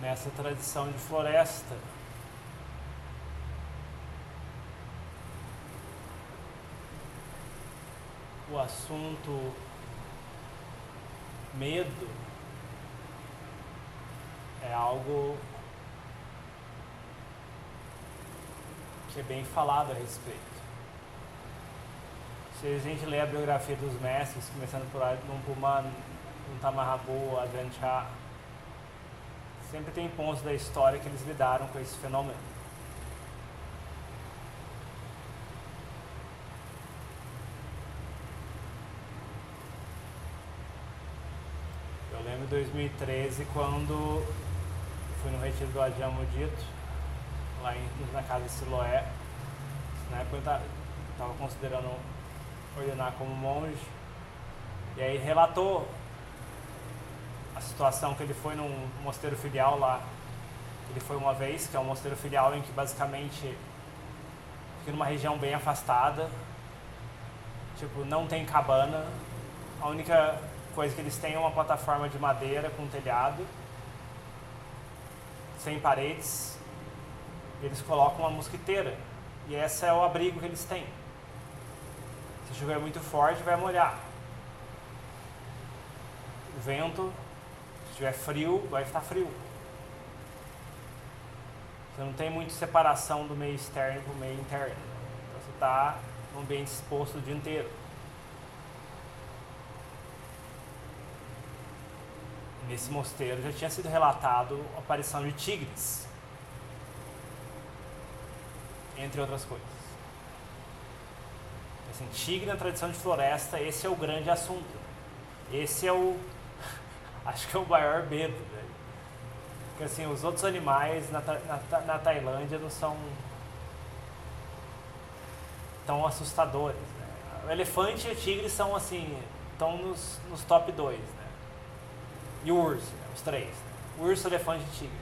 nessa tradição de floresta. O assunto medo é algo que é bem falado a respeito. Se a gente ler a biografia dos mestres, começando por Lumpuman, Untamahabu, Ajahn Chah, sempre tem pontos da história que eles lidaram com esse fenômeno. Eu lembro de 2013, quando fui no retiro do Ajahn Mudito, lá na casa de Siloé. Na época eu estava considerando ordenar como monge, e aí relatou a situação que ele foi num mosteiro filial lá. Ele foi uma vez, que é um mosteiro filial em que basicamente fica numa região bem afastada, tipo, não tem cabana, a única coisa que eles têm é uma plataforma de madeira com telhado, sem paredes, e eles colocam uma mosquiteira, e esse é o abrigo que eles têm. Se chover muito forte, vai molhar. O vento, se estiver frio, vai estar frio. Você não tem muita separação do meio externo para o meio interno. Então você está num ambiente exposto o dia inteiro. Nesse mosteiro já tinha sido relatado a aparição de tigres, entre outras coisas. Assim, tigre na tradição de floresta, esse é o grande assunto. Esse é o... acho que é o maior medo, né? Porque assim, os outros animais na Tailândia não são tão assustadores, né? O elefante e o tigre são assim, estão nos top 2, né? E o urso, né? Os três, né? Urso, elefante e tigre.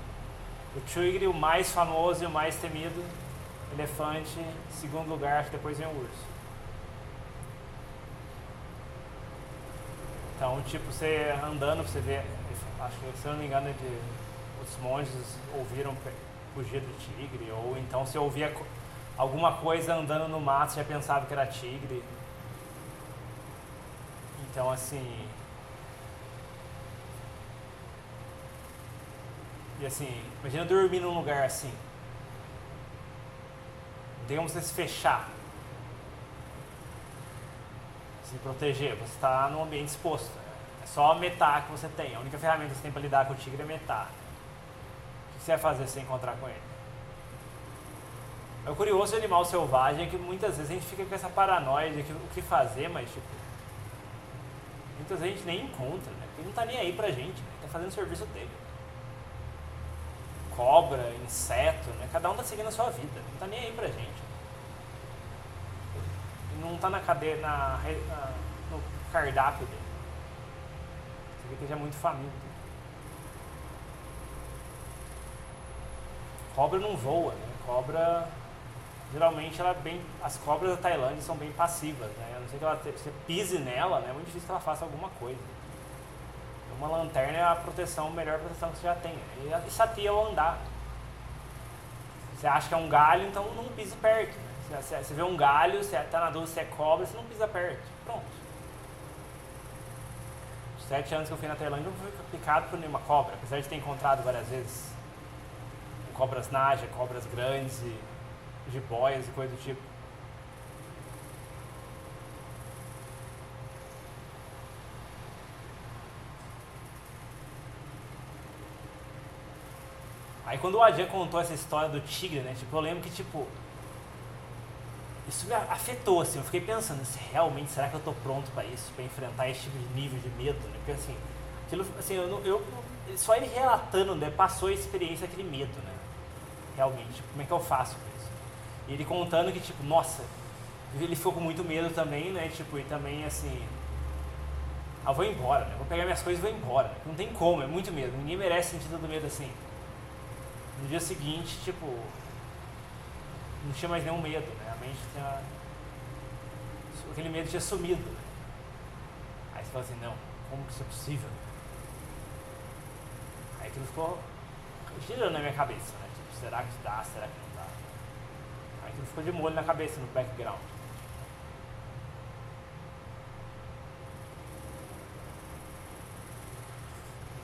O tigre, o mais famoso e o mais temido. Elefante, segundo lugar, acho que depois vem o urso. Então, tipo, você andando, você vê, acho que, se eu não me engano, os monges ouviram fugir do tigre, ou então se ouvia alguma coisa andando no mato, você já pensava que era tigre. Então, assim... E assim, imagina dormir num lugar assim. Digamos você se fechar, se proteger, você está num ambiente exposto. É só metar que você tem. A única ferramenta que você tem para lidar com o tigre é metar. O que você vai fazer se você encontrar com ele? É o curioso do animal selvagem é que muitas vezes a gente fica com essa paranoia de o que fazer, mas tipo, muitas vezes a gente nem encontra, né? Porque ele não está nem aí pra gente, né? Está fazendo o serviço dele. Cobra, inseto, né? Cada um está seguindo a sua vida, não está nem aí pra gente. Não está na cadeia, no cardápio dele. Você vê que ele é muito faminto. Cobra não voa, né? Cobra, geralmente ela é bem, as cobras da Tailândia são bem passivas, né? A não ser que você pise nela, né? É muito difícil que ela faça alguma coisa. Uma lanterna é a proteção, a melhor proteção que você já tem. E satia ao andar. Você acha que é um galho, então não pise perto. Né? Você vê um galho, você está na dúvida se é cobra, você não pisa perto. Pronto. Os 7 anos que eu fui na Tailândia, eu não fui picado por nenhuma cobra, apesar de ter encontrado várias vezes cobras naja, cobras grandes, jiboias e coisa do tipo. Aí quando o Ajahn contou essa história do tigre, né, tipo, eu lembro que, tipo, isso me afetou, assim, eu fiquei pensando, se realmente, será que eu tô pronto pra isso, pra enfrentar esse tipo de nível de medo, né, porque assim, aquilo, assim, só ele relatando, né, passou a experiência, aquele medo, né, realmente, tipo, como é que eu faço com isso? E ele contando que, tipo, nossa, ele ficou com muito medo também, né, tipo, e também, assim, eu vou embora, né, vou pegar minhas coisas e vou embora, né, não tem como, é muito medo, ninguém merece sentir tanto medo assim. No dia seguinte, tipo, não tinha mais nenhum medo, né? A mente tinha... aquele medo tinha sumido, né? Aí você fala assim, não, como que isso é possível? Aí aquilo ficou girando na minha cabeça, né? Tipo, será que dá, será que não dá? Aí aquilo ficou de molho na cabeça, no background.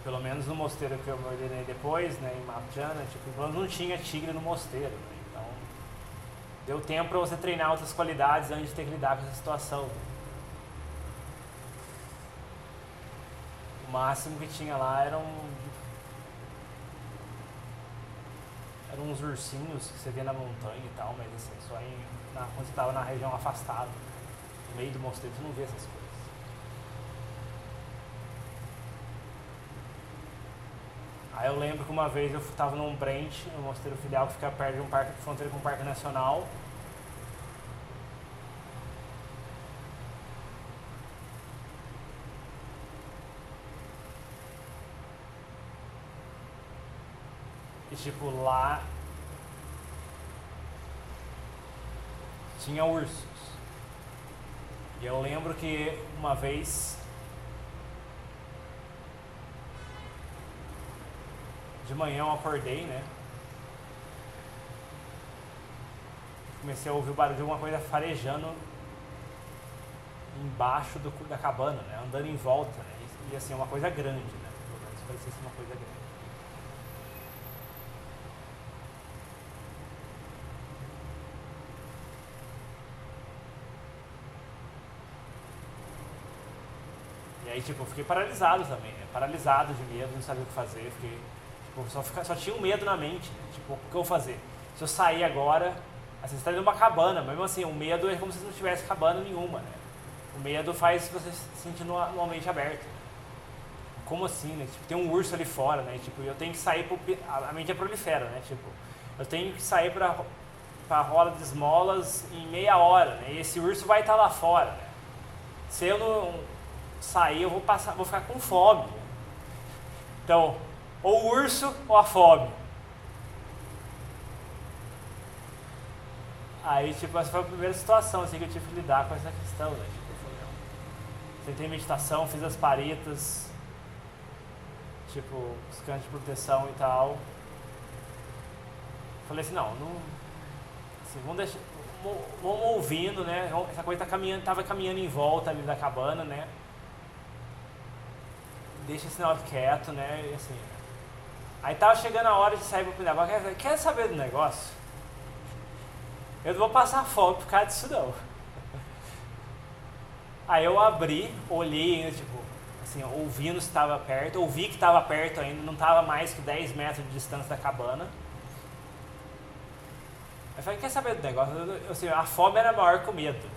Pelo menos no mosteiro que eu me ordenei depois, né, em Madhyana, tipo, pelo menos não tinha tigre no mosteiro, né? Então, deu tempo para você treinar outras qualidades antes de ter que lidar com essa situação. O máximo que tinha lá eram uns ursinhos que você vê na montanha e tal, mas assim, só quando você estava na região afastada, no meio do mosteiro, você não vê essas coisas. Aí eu lembro que uma vez eu estava num Brent, no mosteiro filial que fica perto de um parque de fronteira com um parque nacional. E tipo, lá tinha ursos. E eu lembro que uma vez de manhã eu acordei, né? Comecei a ouvir o barulho de alguma coisa farejando embaixo da cabana, né? Andando em volta, né? E assim, uma coisa grande, né? Pelo menos parecia ser uma coisa grande. E aí, tipo, eu fiquei paralisado também, né? Paralisado de medo, não sabia o que fazer. Fiquei, tipo, só tinha um medo na mente, né? Tipo, o que eu vou fazer? Se eu sair agora, assim, você tá dentro de uma cabana, mas mesmo assim, o medo é como se não tivesse cabana nenhuma, né? O medo faz você se sentir no ambiente aberto. Como assim, né? Tipo, tem um urso ali fora, né? Tipo, eu tenho que sair a mente é prolifera, né? Tipo, eu tenho que sair pra roda de esmolas em meia hora, né? E esse urso vai estar lá fora, né? Se eu não sair, eu vou ficar com fome. Então, ou o urso ou a fome. Aí, tipo, essa foi a primeira situação assim, que eu tive que lidar com essa questão, né? Tipo, tentei meditação, fiz as paretas, tipo, os cantos de proteção e tal. Falei assim, não, assim, vamos ouvindo, né? Essa coisa tava caminhando em volta ali da cabana, né? Deixa esse negócio quieto, né? E assim. Aí tava chegando a hora de sair pro Pindaíba. Quer saber do negócio? Eu não vou passar fome por causa disso não. Aí eu abri, olhei ainda, tipo, assim, ouvindo se estava perto, ouvi que estava perto ainda, não estava mais que 10 metros de distância da cabana. Aí eu falei, quer saber do negócio? Assim, a fome era maior que o medo.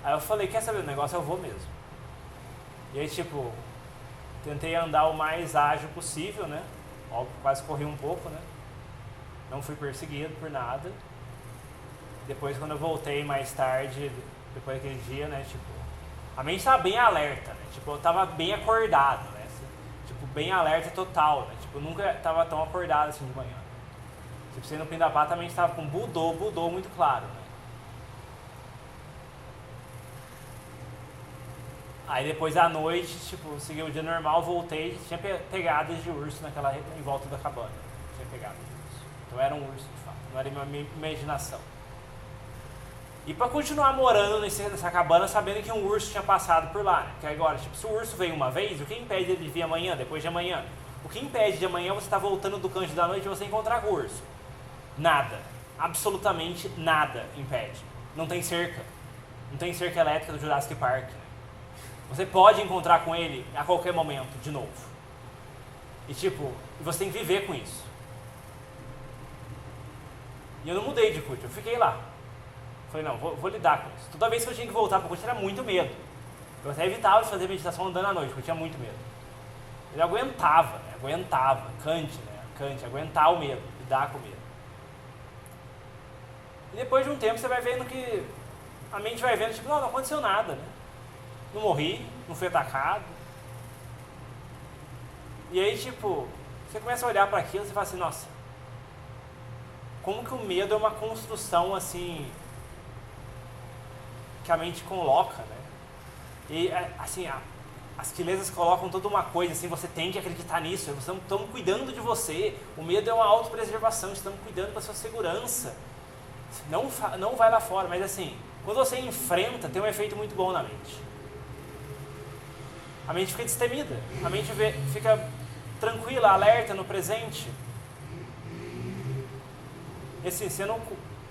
Aí eu falei, quer saber do negócio? Eu vou mesmo. E aí, tipo, tentei andar o mais ágil possível, né? Óbvio, quase corri um pouco, né? Não fui perseguido por nada. Depois, quando eu voltei mais tarde, depois daquele dia, né? Tipo, a mente estava bem alerta, né? Tipo, eu tava bem acordado, né? Tipo, bem alerta total, né? Tipo, eu nunca tava tão acordado assim de manhã. Tipo, você no Pindaíba também estava com Budô muito claro, né? Aí depois à noite, tipo, segui o dia normal, voltei, tinha pegadas de urso em volta da cabana. Tinha pegadas de urso. Então era um urso de fato, não era minha imaginação. E pra continuar morando nessa cabana sabendo que um urso tinha passado por lá, né? Porque agora, tipo, se o urso veio uma vez, o que impede ele de vir amanhã, depois de amanhã? O que impede de amanhã você estar voltando do canto da noite e você encontrar com o urso? Nada. Absolutamente nada impede. Não tem cerca. Não tem cerca elétrica do Jurassic Park. Você pode encontrar com ele a qualquer momento, de novo. E tipo, você tem que viver com isso. E eu não mudei de CUT, eu fiquei lá. Falei, não, vou lidar com isso. Toda vez que eu tinha que voltar para o CUT era muito medo. Eu até evitava de fazer meditação andando à noite, porque eu tinha muito medo. Ele aguentava, né? Kant, aguentar o medo, lidar com o medo. E depois de um tempo você vai vendo que a mente vai vendo, tipo, não aconteceu nada, né? Não morri, não fui atacado. E aí, tipo, você começa a olhar para aquilo e você fala assim, nossa, como que o medo é uma construção, assim, que a mente coloca, né? E, assim, as quilesas colocam toda uma coisa assim, você tem que acreditar nisso, estamos cuidando de você, o medo é uma autopreservação, estamos cuidando da sua segurança. Não vai lá fora, mas assim, quando você enfrenta, tem um efeito muito bom na mente. A mente fica destemida, a mente fica tranquila, alerta no presente. E assim, sendo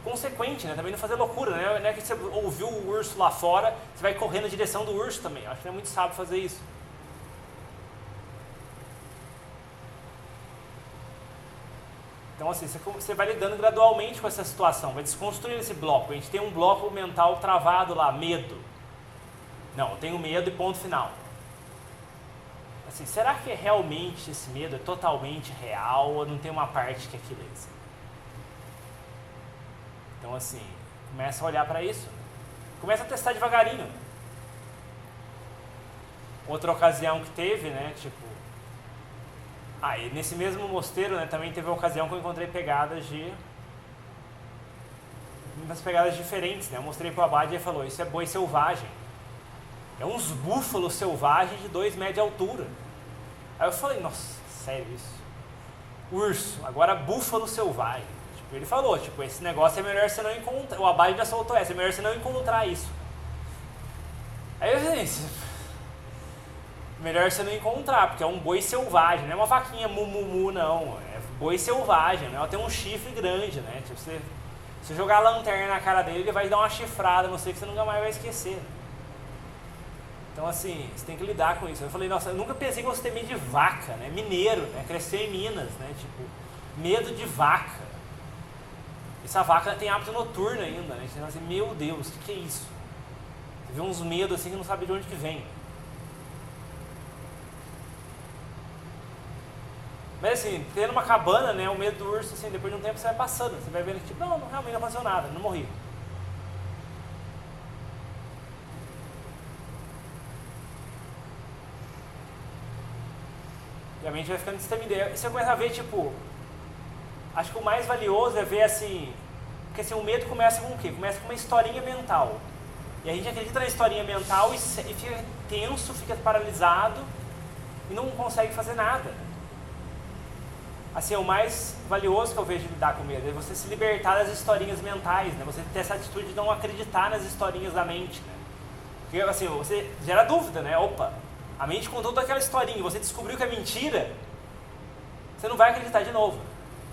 consequente, né? Também não fazer loucura, né? Não é que você ouviu o urso lá fora, você vai correr na direção do urso também. Acho que não é muito sábio fazer isso. Então assim, você vai lidando gradualmente com essa situação, vai desconstruindo esse bloco. A gente tem um bloco mental travado lá, medo. Não, eu tenho medo e ponto final. Assim, será que realmente esse medo é totalmente real ou não tem uma parte que é aquilesa? Então assim, começa a olhar para isso. Começa a testar devagarinho. Outra ocasião que teve, né, tipo... e nesse mesmo mosteiro, né, também teve uma ocasião que eu encontrei umas pegadas diferentes, né? Eu mostrei pro abade e ele falou, isso é boi selvagem. É uns búfalos selvagens de 2 metros de altura. Aí eu falei, nossa, sério isso? Urso, agora búfalo selvagem. Tipo, ele falou, tipo, esse negócio é melhor você não encontrar. O abade já soltou essa, é melhor você não encontrar isso. Aí eu falei, melhor você não encontrar, porque é um boi selvagem, não é uma vaquinha mumumu não, é boi selvagem, né? Ela tem um chifre grande, né? Tipo, você jogar a lanterna na cara dele, ele vai dar uma chifrada, não sei, que você nunca mais vai esquecer. Então assim, você tem que lidar com isso. Eu falei, nossa, eu nunca pensei que você ter medo de vaca, né? Mineiro, né? Cresceu em Minas, né? Tipo, medo de vaca. Essa vaca tem hábito noturno ainda, né? Você fala assim, meu Deus, o que é isso? Você vê uns medos assim que não sabe de onde que vem. Mas assim, tendo uma cabana, né, o medo do urso, assim, depois de um tempo você vai passando, você vai vendo que tipo, não, realmente não aconteceu nada, não morri. E a mente vai ficando destemida. E você começa a ver, tipo, acho que o mais valioso é ver assim, porque assim, o medo começa com o quê? Começa com uma historinha mental. E a gente acredita na historinha mental e fica tenso, fica paralisado e não consegue fazer nada. Assim, o mais valioso que eu vejo de lidar com medo é você se libertar das historinhas mentais, né? Você ter essa atitude de não acreditar nas historinhas da mente, né? Porque assim, você gera dúvida, né? Opa, a mente contou toda aquela historinha, você descobriu que é mentira, você não vai acreditar de novo.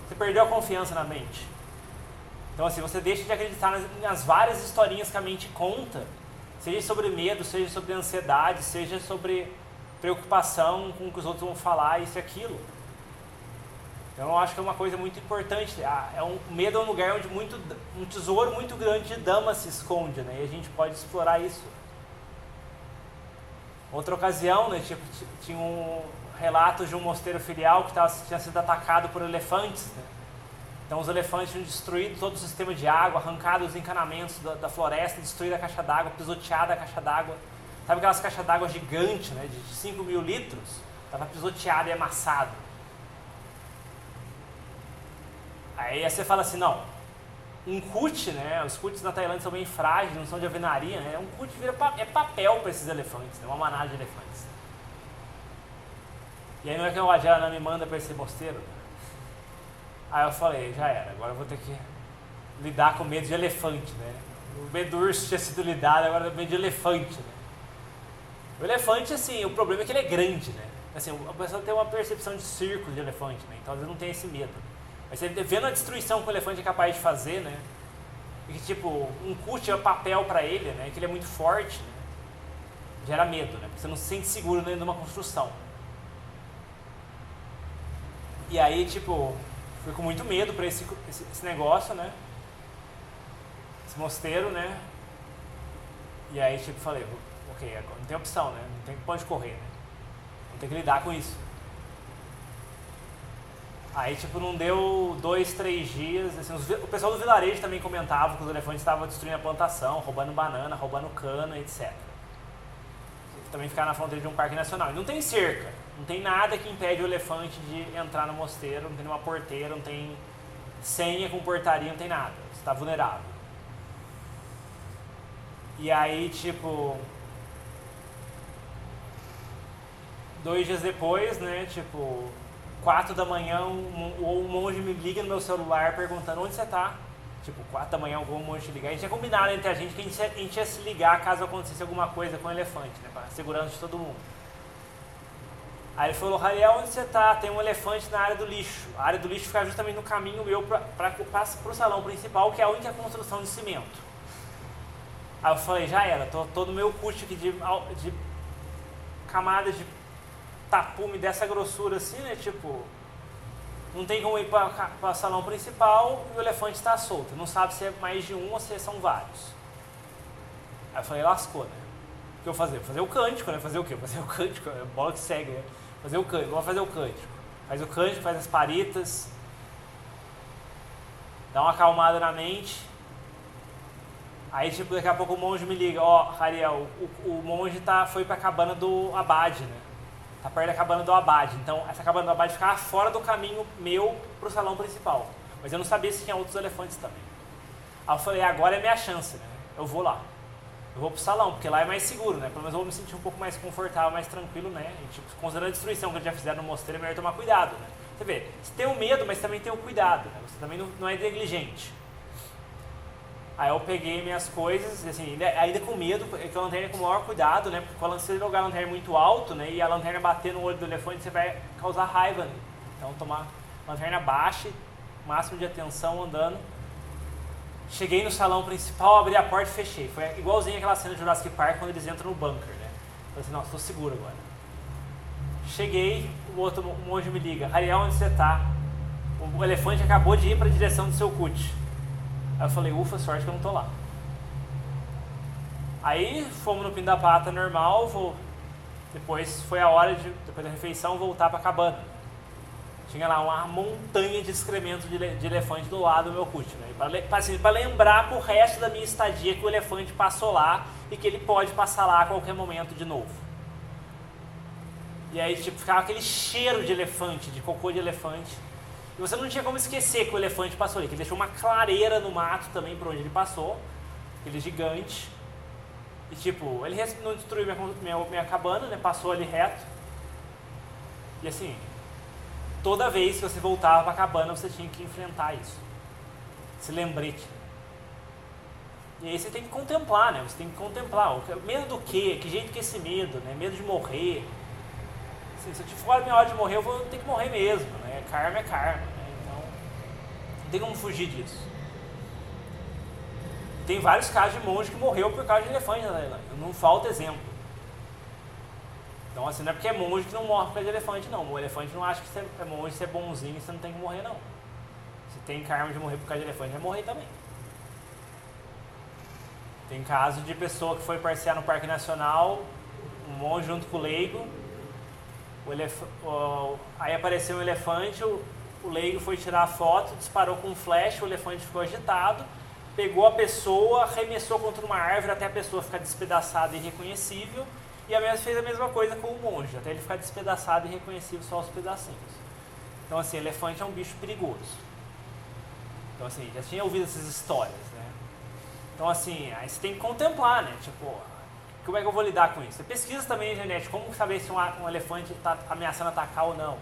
Você perdeu a confiança na mente. Então assim, você deixa de acreditar nas várias historinhas que a mente conta, seja sobre medo, seja sobre ansiedade, seja sobre preocupação com o que os outros vão falar, isso e aquilo. Então eu acho que é uma coisa muito importante. O medo é um lugar onde um tesouro muito grande de dama se esconde, né? E a gente pode explorar isso. Outra ocasião, né, tipo, tinha um relato de um mosteiro filial que tinha sido atacado por elefantes, né? Então os elefantes tinham destruído todo o sistema de água, arrancado os encanamentos da floresta, destruído a caixa d'água, pisoteado a caixa d'água. Sabe aquelas caixas d'água gigantes, né, de 5.000 litros? Estava pisoteado e amassado. Aí você fala assim, não, um cut, né, os cuts na Tailândia são bem frágeis, não são de alvenaria, né, um cut é papel para esses elefantes, né, uma manada de elefantes. E aí não é que o Ajahn me manda para esse mosteiro? Aí eu falei, já era, agora eu vou ter que lidar com medo de elefante, né, o medo do urso tinha sido lidado, agora o medo de elefante, né. O elefante, assim, o problema é que ele é grande, né, assim, a pessoa tem uma percepção de círculo de elefante, né, então às vezes não tem esse medo. Mas você vendo a destruição que o elefante é capaz de fazer, né? E que tipo, um cut é papel para ele, né? Que ele é muito forte, né? Gera medo, né? Porque você não se sente seguro dentro de uma construção. E aí, tipo, fui com muito medo para esse negócio, né? Esse mosteiro, né? E aí, tipo, falei, ok, agora não tem opção, né? Não tem pra onde correr, né? Vou ter que lidar com isso. Aí, tipo, não deu 2, 3 dias, assim, o pessoal do vilarejo também comentava que os elefantes estavam destruindo a plantação, roubando banana, roubando cana, etc. Também ficar na fronteira de um parque nacional. E não tem cerca, não tem nada que impede o elefante de entrar no mosteiro, não tem nenhuma porteira, não tem senha com portaria, não tem nada, você está vulnerável. E aí, tipo... 2 dias depois, né, tipo, 4 da manhã, o monge me liga no meu celular perguntando onde você tá. Tipo, 4 da manhã algum monge te ligar. A gente tinha combinado entre a gente que a gente ia se ligar caso acontecesse alguma coisa com o elefante, né, pra segurança de todo mundo. Aí ele falou, Rariel, onde você tá? Tem um elefante na área do lixo. A área do lixo fica justamente no caminho meu pro salão principal, que é a única construção de cimento. Aí eu falei, já era, tô no meu custo aqui de camada de tapume dessa grossura assim, né, tipo, não tem como ir para o salão principal e o elefante está solto, não sabe se é mais de um ou se são vários. Aí eu falei, lascou, né, o que eu vou fazer? Fazer o cântico, né, fazer o quê? Fazer o cântico, é bola que segue, né, fazer o cântico, vamos fazer o cântico. Faz o cântico, faz as paritas, dá uma acalmada na mente. Aí, tipo, daqui a pouco o monge me liga, ó, Rariel, o monge foi pra cabana do abade, né? Tá perto da cabana do abade. Então, essa cabana do abade ficava fora do caminho meu pro salão principal. Mas eu não sabia se tinha outros elefantes também. Aí eu falei, agora é minha chance, né? Eu vou lá. Eu vou pro salão, porque lá é mais seguro, né? Pelo menos eu vou me sentir um pouco mais confortável, mais tranquilo, né? E, tipo, considerando a destruição que eles já fizeram no mosteiro, é melhor tomar cuidado, né? Você vê, você tem o medo, mas também tem o cuidado, né? Você também não é negligente. Aí eu peguei minhas coisas, assim, ainda com medo, porque a lanterna é com o maior cuidado, né? Porque quando você jogar a lanterna muito alto, né? E a lanterna bater no olho do elefante, você vai causar raiva, né? Então tomar lanterna baixa, máximo de atenção, andando. Cheguei no salão principal, abri a porta e fechei. Foi igualzinho aquela cena de Jurassic Park quando eles entram no bunker, né? Falei assim, nossa, tô seguro agora. Cheguei, o monge me liga, Rariel, onde você tá? O elefante acabou de ir para a direção do seu cut. Aí eu falei, ufa, sorte que eu não tô lá. Aí fomos no Pino da Pata normal, depois foi a hora de, depois da refeição, voltar pra cabana. Tinha lá uma montanha de excrementos de elefante do lado do meu cut, né? Pra lembrar pro resto da minha estadia que o elefante passou lá e que ele pode passar lá a qualquer momento de novo. E aí tipo, ficava aquele cheiro de elefante, de cocô de elefante. E você não tinha como esquecer que o elefante passou ali, que ele deixou uma clareira no mato também por onde ele passou, aquele gigante. E tipo, ele não destruiu minha cabana, né? Passou ali reto. E assim, toda vez que você voltava pra cabana, você tinha que enfrentar isso. Esse lembrete. E aí você tem que contemplar, né? Você tem que contemplar. Medo do quê? Que jeito que é esse medo, né? Medo de morrer. Assim, se eu for a minha hora de morrer, eu vou ter que morrer mesmo, né? Karma é karma, né? Então, não tem como fugir disso. Tem vários casos de monge que morreu por causa de elefante na Tailândia. Não falta exemplo. Então, assim, não é porque é monge que não morre por causa de elefante, não. O elefante não acha que você é monge, você é bonzinho e você não tem que morrer, não. Se tem karma de morrer por causa de elefante, vai morrer também. Tem caso de pessoa que foi passear no Parque Nacional, um monge junto com o leigo, aí apareceu um elefante, o leigo foi tirar a foto, disparou com um flash, o elefante ficou agitado, pegou a pessoa, arremessou contra uma árvore até a pessoa ficar despedaçada e irreconhecível, e fez a mesma coisa com o monge, até ele ficar despedaçado e irreconhecível só os pedacinhos. Então assim, elefante é um bicho perigoso. Então assim, já tinha ouvido essas histórias, né? Então assim, aí você tem que contemplar, né? Tipo, como é que eu vou lidar com isso? Você pesquisa também na internet como saber se um elefante está ameaçando atacar ou não.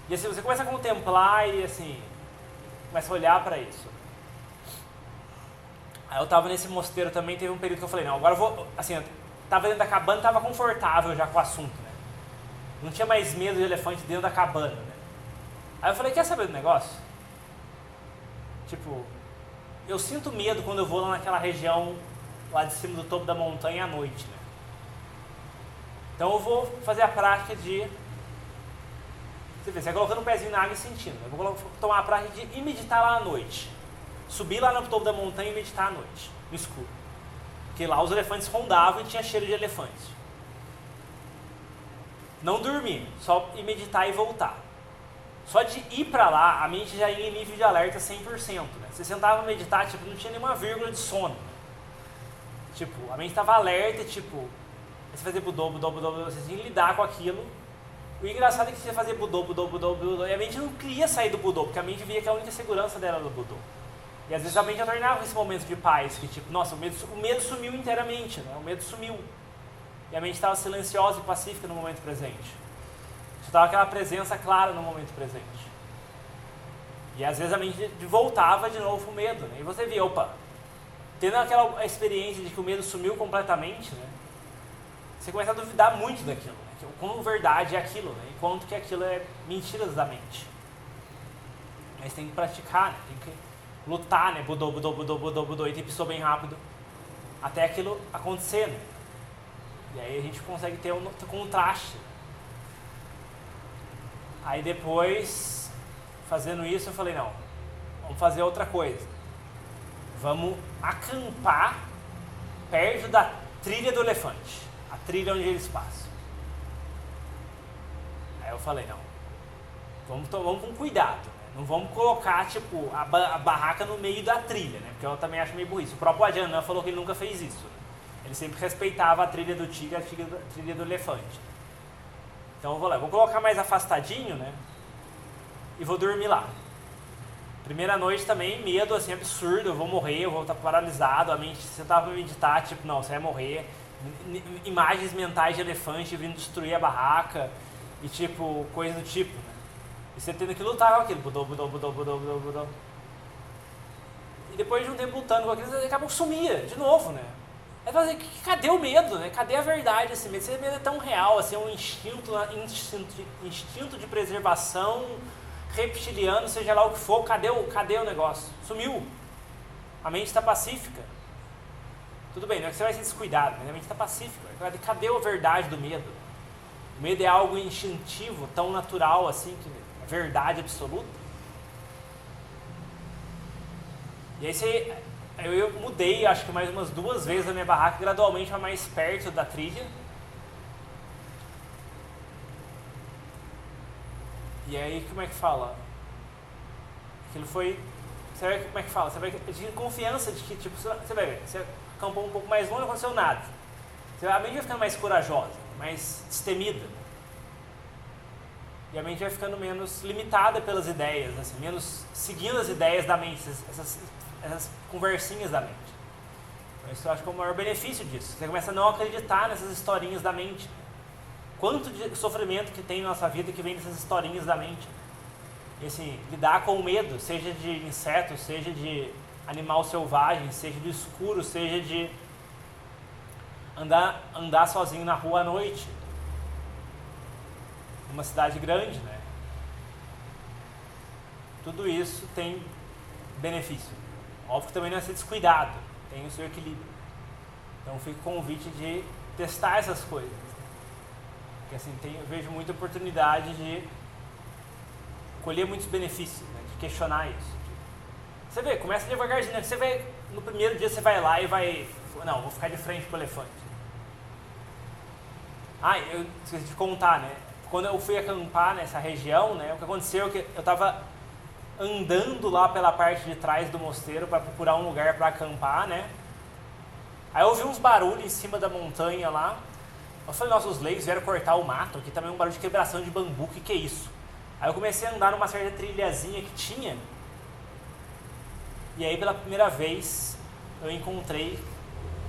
E assim, você começa a contemplar e assim, começa a olhar para isso. Aí eu tava nesse mosteiro também, teve um período que eu falei, não, agora eu vou, assim, eu tava dentro da cabana, tava confortável já com o assunto, né? Não tinha mais medo de elefante dentro da cabana, né? Aí eu falei, quer saber do negócio? Tipo, eu sinto medo quando eu vou lá naquela região lá de cima do topo da montanha à noite, né? Então eu vou fazer a prática de... Você vê, você vai colocando o pezinho na água e sentindo. Eu vou tomar a prática de ir meditar lá à noite. Subir lá no topo da montanha e meditar à noite, no escuro. Porque lá os elefantes rondavam e tinha cheiro de elefante. Não dormir, só ir meditar e voltar. Só de ir pra lá, a mente já ia em nível de alerta 100%, né? Você sentava pra meditar, tipo, não tinha nenhuma vírgula de sono. Tipo, a mente estava alerta, tipo, você fazia budô, você tinha que lidar com aquilo. O engraçado é que você fazia budô, e a mente não queria sair do budô, porque a mente via que a única segurança dela era do budô. E às vezes a mente alternava esse momento de paz, que tipo, nossa, o medo sumiu inteiramente, né? O medo sumiu. E a mente estava silenciosa e pacífica no momento presente. Estava aquela presença clara no momento presente. E às vezes a mente voltava de novo o medo, né? E você via, opa, tendo aquela experiência de que o medo sumiu completamente, né? Você começa a duvidar muito daquilo, né? Que como verdade é aquilo, né? Enquanto que aquilo é mentiras da mente. Mas tem que praticar, né? Tem que lutar, né? Budô, e tem pessoa bem rápido até aquilo acontecer, né? E aí a gente consegue ter um contraste. Aí depois, fazendo isso, eu falei, não, vamos fazer outra coisa. Vamos acampar perto da trilha do elefante. A trilha onde eles passam. Aí eu falei, não, vamos com cuidado. Né? Não vamos colocar, tipo, a barraca no meio da trilha, né? Porque eu também acho meio burrice. O próprio Adjanã falou que ele nunca fez isso. Né? Ele sempre respeitava a trilha do tigre, a trilha do elefante. Então eu vou colocar mais afastadinho, né? E vou dormir lá. Primeira noite também, medo assim, absurdo, eu vou morrer, eu vou estar paralisado, a mente, você tava pra meditar, tipo, não, você vai morrer. Imagens mentais de elefante vindo destruir a barraca e tipo, coisa do tipo, né? E você tendo que lutar com aquilo, budô. E depois de um tempo lutando com aquilo, você acaba sumia de novo, né? Aí você fala, cadê o medo, né? Cadê a verdade desse medo? Esse medo é tão real, assim, é um instinto de preservação reptiliano, seja lá o que for, cadê o negócio? Sumiu. A mente está pacífica. Tudo bem, não é que você vai ser descuidado, mas a mente está pacífica. Cadê a verdade do medo? O medo é algo instintivo, tão natural assim, que é verdade absoluta. E aí eu mudei, acho que mais umas 2 vezes a minha barraca, gradualmente para mais perto da trilha. E aí, como é que fala? Aquilo foi... Você vai, como é que fala? Você vai ter confiança de que, tipo, você vai ver, você acampou um pouco mais longe, não aconteceu nada. A mente vai ficando mais corajosa, mais destemida. E a mente vai ficando menos limitada pelas ideias, assim, menos seguindo as ideias da mente, essas conversinhas da mente. Então, isso eu acho que é o maior benefício disso. Você começa a não acreditar nessas historinhas da mente. Quanto de sofrimento que tem na nossa vida que vem dessas historinhas da mente. E assim, lidar com o medo, seja de inseto, seja de animal selvagem, seja do escuro, seja de andar sozinho na rua à noite. Numa cidade grande, né? Tudo isso tem benefício. Óbvio que também não é ser descuidado, tem o seu equilíbrio. Então fica o convite de testar essas coisas. Porque assim, eu vejo muita oportunidade de colher muitos benefícios, né? De questionar isso. Você vê, começa devagarzinho, né? Você vai, no primeiro dia você vai lá e vai... Não, vou ficar de frente pro elefante. Ah, eu esqueci de contar, né? Quando eu fui acampar nessa região, né? O que aconteceu é que eu estava andando lá pela parte de trás do mosteiro para procurar um lugar para acampar, né? Aí eu ouvi uns barulhos em cima da montanha lá. Eu falei, nossa, os leigos vieram cortar o mato, aqui também é um barulho de quebração de bambu, que é isso? Aí eu comecei a andar numa certa trilhazinha que tinha, e aí pela primeira vez eu encontrei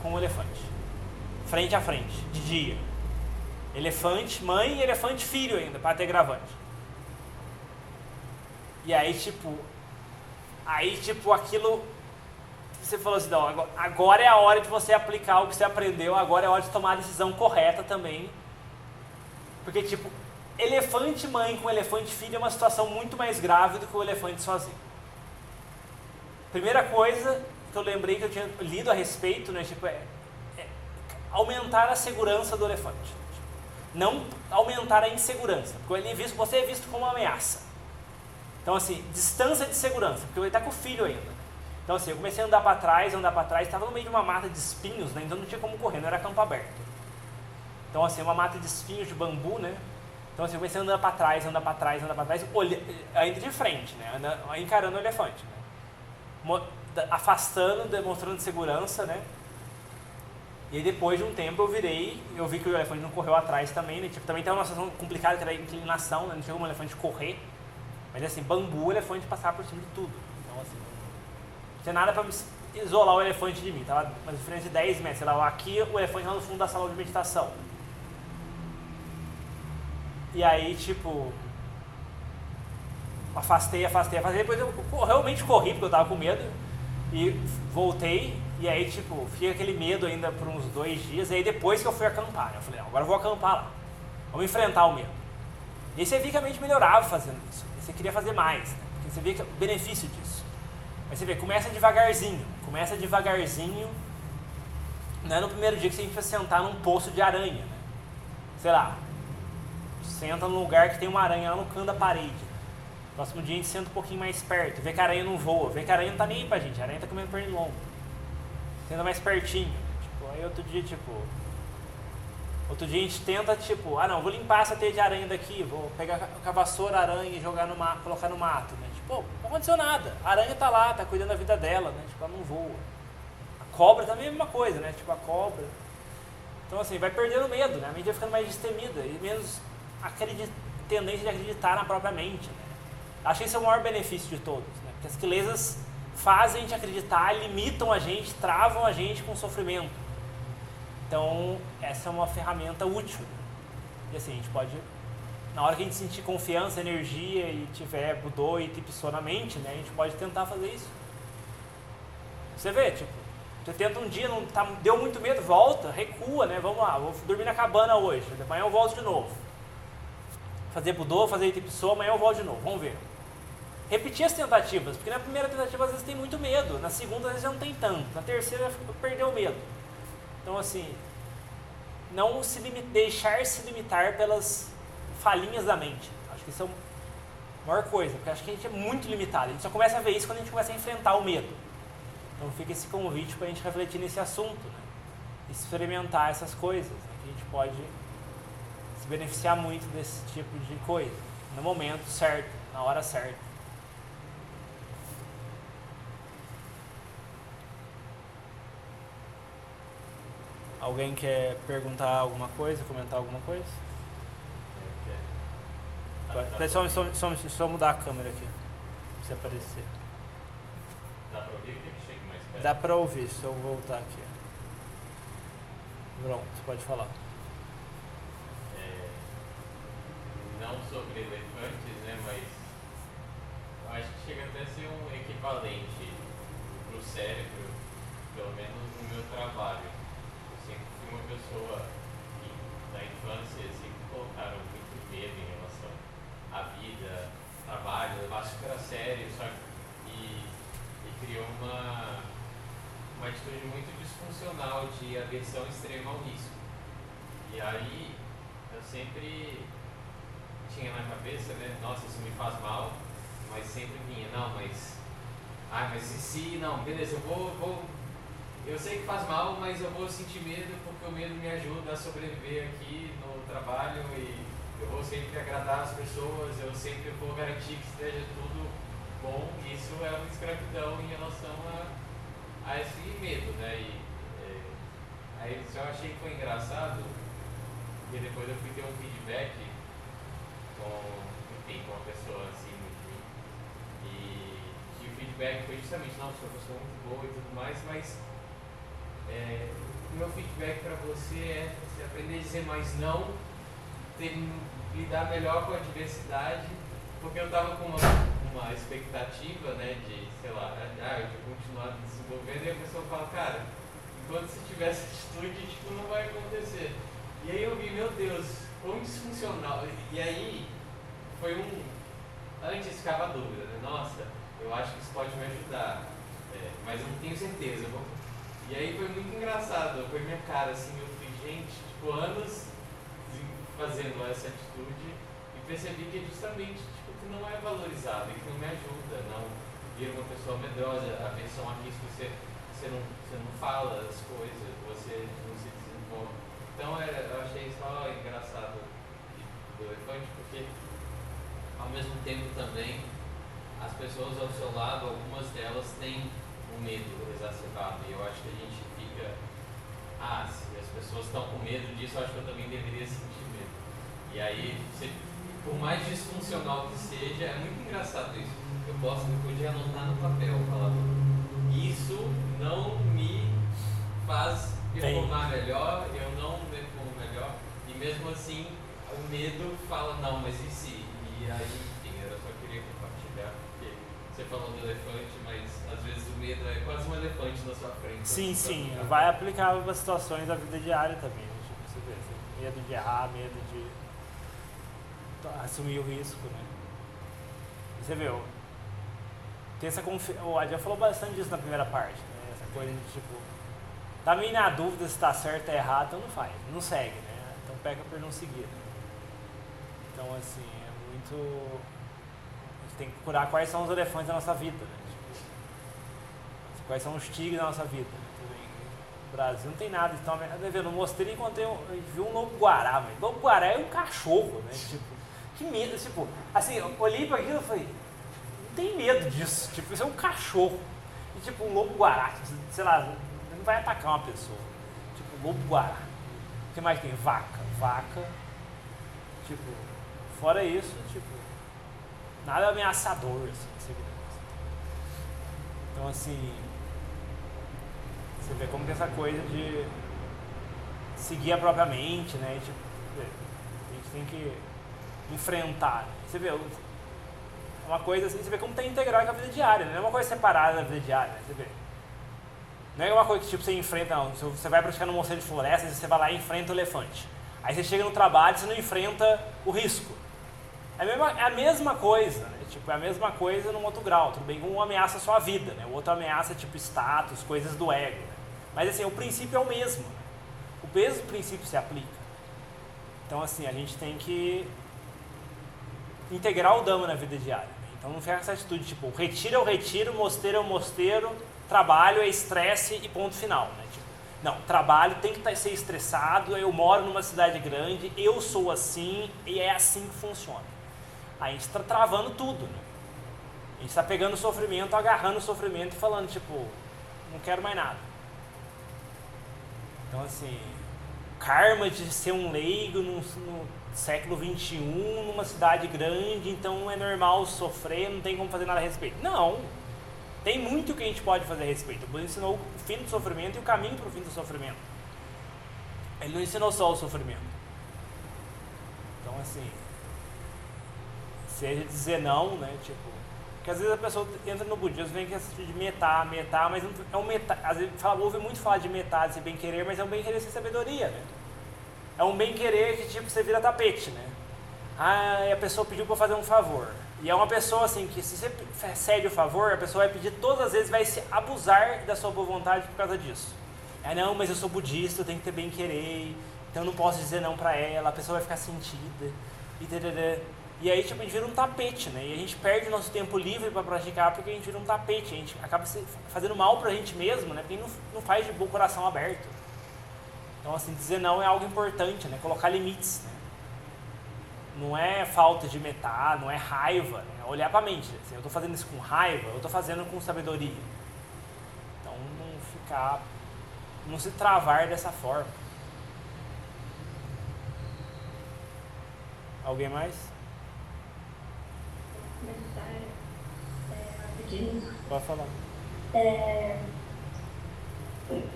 com um elefante, frente a frente, de dia. Elefante mãe e elefante filho ainda, para ter gravante. E aí tipo, aquilo, você falou assim, não, agora é a hora de você aplicar o que você aprendeu, agora é a hora de tomar a decisão correta também. Porque tipo, elefante mãe com elefante filho é uma situação muito mais grave do que o elefante sozinho. Primeira coisa que eu lembrei que eu tinha lido a respeito, né, tipo, é aumentar a segurança do elefante. Não aumentar a insegurança, porque você é visto como uma ameaça. Então assim, distância de segurança, porque ele está com o filho ainda. Então assim, eu comecei a andar para trás, estava no meio de uma mata de espinhos, né, então não tinha como correr, não era campo aberto. Então assim, uma mata de espinhos de bambu, né, então assim, eu comecei a andar para trás, ainda de frente, né, encarando o elefante, né, afastando, demonstrando segurança, né. E aí depois de um tempo eu vi que o elefante não correu atrás também, né? Tipo, também tem uma situação complicada que era a inclinação, né? Não tinha como o elefante correr. Mas assim, bambu, o elefante passava por cima de tudo. Então assim, não tinha nada para me isolar o elefante de mim. Tava uma diferença de 10 metros. Sei lá, aqui o elefante lá no fundo da sala de meditação. E aí, tipo, afastei. Depois eu realmente corri, porque eu tava com medo. E voltei. E aí, tipo, fiquei aquele medo ainda por uns 2 dias. E aí depois que eu fui acampar, eu falei, não, agora eu vou acampar lá. Vamos enfrentar o medo. E aí você via que a mente melhorava fazendo isso. E você queria fazer mais, né? Porque você via que o benefício disso. Mas você vê, começa devagarzinho. Não é no primeiro dia que você tem que sentar num poço de aranha, né? Sei lá, senta num lugar que tem uma aranha lá no canto da parede. Próximo dia a gente senta um pouquinho mais perto, vê que a aranha não voa, vê que a aranha não tá nem aí pra gente, a aranha tá comendo pernilongo. Senta mais pertinho. Tipo, aí outro dia a gente tenta, tipo, não, vou limpar essa teia de aranha daqui, vou pegar com a vassoura a aranha e jogar no mato, colocar no mato, né? Tipo, não aconteceu nada. A aranha tá lá, tá cuidando da vida dela, né? Tipo, ela não voa. A cobra também é a mesma coisa, né? Tipo, a cobra. Então, assim, vai perdendo medo, né? A mente vai ficando mais destemida e menos tendência de acreditar na própria mente, né? Acho que esse é o maior benefício de todos, né? Porque as quilesas fazem a gente acreditar, limitam a gente, travam a gente com sofrimento. Então, essa é uma ferramenta útil. E assim, a gente pode, na hora que a gente sentir confiança, energia e tiver Budô e Tipsô na mente, né? A gente pode tentar fazer isso. Você vê, tipo, você tenta um dia, não tá, deu muito medo, volta, recua, né? Vamos lá, vou dormir na cabana hoje, amanhã eu volto de novo. Fazer Budô, fazer Tipsô, amanhã eu volto de novo, vamos ver. Repetir as tentativas, porque na primeira tentativa às vezes tem muito medo, na segunda às vezes já não tem tanto, na terceira perdeu o medo. Então assim, não deixar se limitar pelas falhinhas da mente. Acho que isso é a maior coisa, porque acho que a gente é muito limitado, a gente só começa a ver isso quando a gente começa a enfrentar o medo. Então fica esse convite para a gente refletir nesse assunto, né? Experimentar essas coisas, né? Que a gente pode se beneficiar muito desse tipo de coisa, no momento certo, na hora certa. Alguém quer perguntar alguma coisa, comentar alguma coisa? Só mudar a câmera aqui, pra você aparecer. Dá pra ouvir? Que chegue mais perto. Dá pra ouvir, se eu voltar aqui. Pronto, pode falar. Não sobre elefantes, né, mas eu acho que chega até a ser um equivalente pro cérebro, pelo menos no meu trabalho. Eu sempre fui uma pessoa que, na infância, sempre colocaram muito medo em relação à vida, trabalho, eu acho que era sério, só que criou uma atitude muito disfuncional de aversão extrema ao risco. E aí eu sempre tinha na cabeça, né, nossa, isso me faz mal, mas sempre vinha, não, mas não, beleza, eu sei que faz mal, mas eu vou sentir medo porque o medo me ajuda a sobreviver aqui no trabalho e eu vou sempre agradar as pessoas, eu sempre vou garantir que esteja tudo bom. Isso é uma escravidão em relação a esse medo, né? Aí eu achei que foi engraçado, porque depois eu fui ter um feedback com uma pessoa assim, e o feedback foi justamente, não, sua pessoa é muito boa e tudo mais, mas o meu feedback para você é você aprender a dizer mais não, lidar melhor com a diversidade, porque eu estava com uma expectativa, né, de, sei lá, de continuar desenvolvendo, e a pessoa fala, cara, enquanto você tiver essa atitude, tipo, não vai acontecer. E aí eu vi, meu Deus, quão disfuncional. E aí foi antes ficava a dúvida, né, nossa, eu acho que isso pode me ajudar, mas eu não tenho certeza. E aí foi muito engraçado, foi minha cara, assim, eu fui, gente, tipo, anos fazendo essa atitude e percebi que é justamente, tipo, que não é valorizado e que não me ajuda, não vira uma pessoa medrosa, a versão a risco, você não fala as coisas, você não se desenvolve. Então eu achei só engraçado do elefante, porque ao mesmo tempo também as pessoas ao seu lado, algumas delas têm um medo exacerbado, e eu acho que a gente fica, se as pessoas estão com medo disso, eu acho que eu também deveria sentir medo. E aí, por mais disfuncional que seja, é muito engraçado isso. Eu podia anotar no papel, falar, isso não me faz performar melhor, eu não performo melhor, e mesmo assim o medo fala, não, mas e se? E aí, enfim, eu só queria compartilhar, porque você falou do elefante, mas às vezes o medo é quase um elefante na sua frente. Sim, vai aplicar para situações da vida diária também, né? Tipo, você vê, medo de errar, medo de assumir o risco, né? Você vê, tem essa o Adriano falou bastante disso na primeira parte, né? Essa coisa de tipo, tá meio na dúvida se tá certo ou errado, então não faz, não segue, né? Então peca por não seguir. Né? Então assim, é muito. A gente tem que procurar quais são os elefantes da nossa vida, né? Tipo, quais são os tigres da nossa vida. No Brasil não tem nada, então no mosteiro eu vi um lobo-guará, mas lobo-guará é um cachorro, né? Tipo, que medo, tipo, assim, eu olhei pra aquilo e falei, não tem medo disso, tipo, isso é um cachorro. E tipo, um lobo-guará, sei lá, não vai atacar uma pessoa. Tipo, lobo-guará. O que mais tem? Vaca. Tipo, fora isso, tipo, nada ameaçador, assim, então assim, você vê como que essa coisa de seguir a própria mente, né? Tipo, a gente tem que enfrentar. Né? Você vê, uma coisa assim, você vê como tem integral com a vida diária, né? Não é uma coisa separada da vida diária, né? Você vê. Não é uma coisa que tipo, você enfrenta, não. Você vai praticar no mosteiro de floresta, você vai lá e enfrenta o elefante. Aí você chega no trabalho e você não enfrenta o risco. É a mesma coisa, né? Tipo, é a mesma coisa num outro grau. Tudo bem que um ameaça a sua vida, né? O outro ameaça tipo status, coisas do ego. Né? Mas assim, o princípio é o mesmo. Né? O mesmo princípio se aplica. Então assim, a gente tem que integrar o Dhamma na vida diária. Né? Então não fica essa atitude tipo, retiro é o retiro, mosteiro é o mosteiro, trabalho é estresse e ponto final. Né? Tipo, não, trabalho tem que ser estressado, eu moro numa cidade grande, eu sou assim e é assim que funciona. Aí a gente está travando tudo, né? A gente está pegando o sofrimento, agarrando o sofrimento e falando, tipo, não quero mais nada. Então, assim, karma de ser um leigo no século XXI, numa cidade grande, então é normal sofrer, não tem como fazer nada a respeito. Não! Tem muito que a gente pode fazer a respeito. O Buda ensinou o fim do sofrimento e o caminho para o fim do sofrimento. Ele não ensinou só o sofrimento. Então, assim, seja dizer não, né, tipo, porque às vezes a pessoa entra no budismo, vem com essa de metá, mas não é um metá, às vezes ouve muito falar de metá, de bem querer, mas é um bem querer sem sabedoria, né? É um bem querer que tipo, você vira tapete, né? Ah, e a pessoa pediu para fazer um favor. E é uma pessoa assim, que se você cede o favor, a pessoa vai pedir todas as vezes, vai se abusar da sua boa vontade por causa disso. Ah, não, mas eu sou budista, eu tenho que ter bem querer, então eu não posso dizer não pra ela, a pessoa vai ficar sentida, e aí tipo, a gente vira um tapete, né? E a gente perde o nosso tempo livre para praticar porque a gente vira um tapete, a gente acaba fazendo mal pra gente mesmo, né? Porque não faz de bom coração aberto. Então assim, dizer não é algo importante, né? Colocar limites, né? Não é falta de metá, não é raiva, né? É olhar pra mente. Assim, eu tô fazendo isso com raiva, eu tô fazendo com sabedoria. Então não se travar dessa forma. Alguém mais? Rapidinho. Pode falar.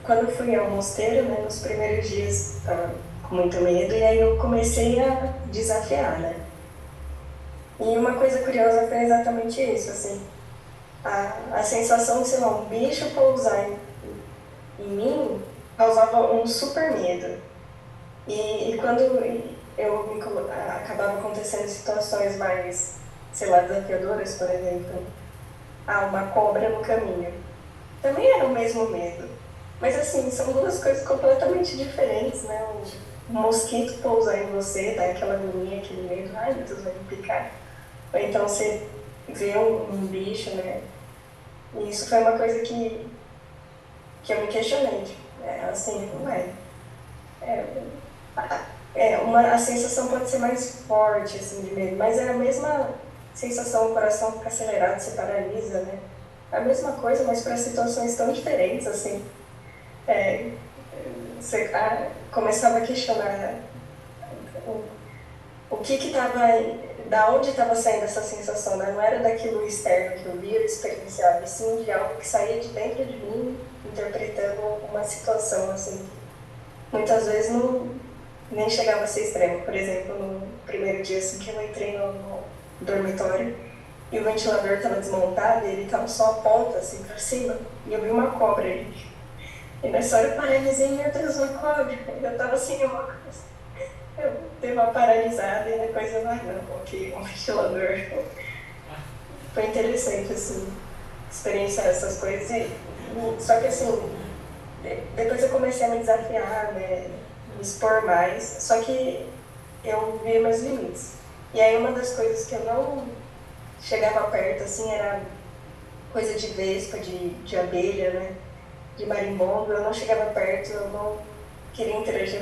Quando eu fui ao mosteiro, né, nos primeiros dias estava com muito medo e aí eu comecei a desafiar, né? E uma coisa curiosa foi exatamente isso, assim, a sensação de, sei lá, um bicho pousar em mim causava um super medo. E quando acabava acontecendo situações mais, sei lá, desafiadoras, por exemplo, uma cobra no caminho, também era o mesmo medo. Mas assim, são duas coisas completamente diferentes, né? Um mosquito pousar em você, dá aquela agonia, aquele medo, ai meu Deus, vai me picar. Ou então você vê um bicho, né? E isso foi uma coisa que eu me questionei, tipo, assim, não é. A sensação pode ser mais forte, assim, de medo, mas é a mesma sensação, o coração fica acelerado, se paralisa, né? É a mesma coisa, mas para situações tão diferentes, assim. Você começava a questionar o que estava, da onde estava saindo essa sensação, né? Não era daquilo externo que eu via, eu experienciava, e sim de algo que saía de dentro de mim, interpretando uma situação, assim, muitas vezes nem chegava a ser extremo. Por exemplo, no primeiro dia assim, que eu entrei no dormitório e o ventilador estava desmontado e ele estava só a ponta assim para cima e eu vi uma cobra ali. E nessa hora eu paralisei e meu Deus, uma cobra. Eu estava assim, uma coisa. Eu dei uma paralisada e depois eu não, coloquei um ventilador. Foi interessante assim, experienciar essas coisas. Só que assim, depois eu comecei a me desafiar, né? Me expor mais, só que eu vi meus limites. E aí uma das coisas que eu não chegava perto, assim, era coisa de vespa, de abelha, né? De marimbondo, eu não chegava perto, eu não queria interagir.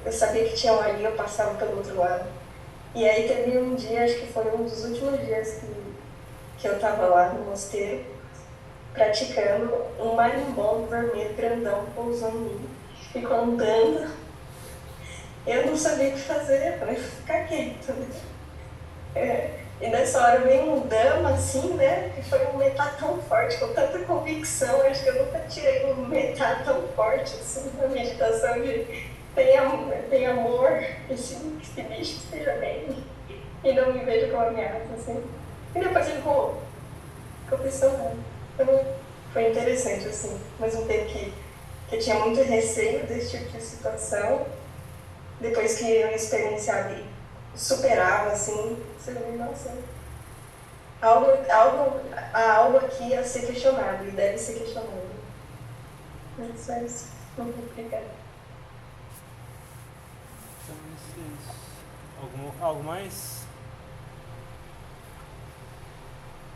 Eu sabia que tinha um ali, eu passava pelo outro lado. E aí teve um dia, acho que foi um dos últimos dias que eu tava lá no mosteiro, praticando, um marimbondo vermelho grandão pousou em mim. Ficou andando. Eu não sabia o que fazer, eu falei, ficar quieto, né? E nessa hora veio um dama, assim, né? Que foi um metá tão forte, com tanta convicção, eu acho que eu nunca tirei um metá tão forte, assim, na meditação de tem amor, esse bicho esteja bem, e não me vejo como ameaça, assim. E depois ele ficou pensando, então foi interessante, assim, mas um tempo que eu tinha muito receio desse tipo de situação. Depois que eu experienciava e superava, assim, você vê, nossa, há algo aqui a ser questionado e deve ser questionado. É só isso. Não vou explicar. Algo mais?